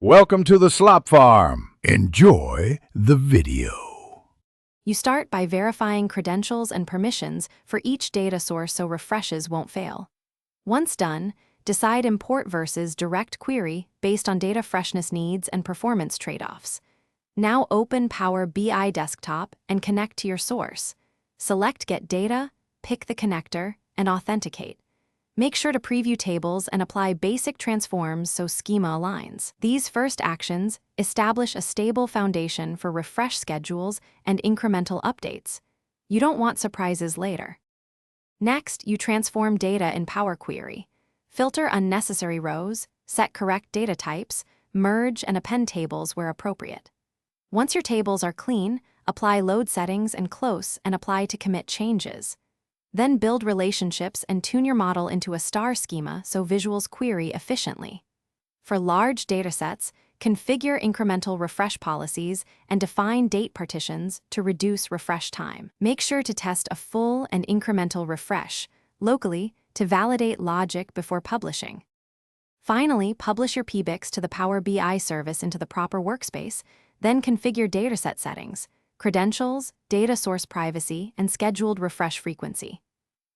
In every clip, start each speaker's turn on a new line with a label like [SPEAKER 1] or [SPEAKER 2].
[SPEAKER 1] Welcome to the slop farm. Enjoy the video.
[SPEAKER 2] You start by verifying credentials and permissions for each data source so refreshes won't fail. Once done, decide import versus direct query based on data freshness needs and performance trade-offs. Now open Power BI Desktop and connect to your source. Select Get Data, pick the connector, and authenticate. Make sure to preview tables and apply basic transforms so schema aligns. These first actions establish a stable foundation for refresh schedules and incremental updates. You don't want surprises later. Next, you transform data in Power Query. Filter unnecessary rows, set correct data types, merge and append tables where appropriate. Once your tables are clean, apply load settings and close and apply to commit changes. Then build relationships and tune your model into a star schema so visuals query efficiently. For large datasets, configure incremental refresh policies and define date partitions to reduce refresh time. Make sure to test a full and incremental refresh locally to validate logic before publishing. Finally, publish your PBICs to the Power BI service into the proper workspace, then configure dataset settings, credentials, data source privacy, and scheduled refresh frequency.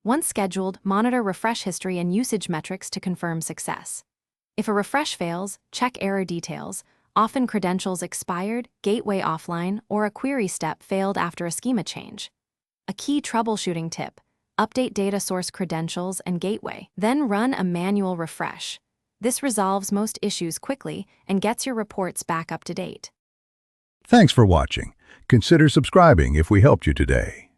[SPEAKER 2] Once scheduled, monitor refresh history and usage metrics to confirm success. If a refresh fails, check error details, often credentials expired, gateway offline, or a query step failed after a schema change. A key troubleshooting tip: update data source credentials and gateway, then run a manual refresh. This resolves most issues quickly and gets your reports back up to date.
[SPEAKER 1] Thanks for watching. Consider subscribing if we helped you today.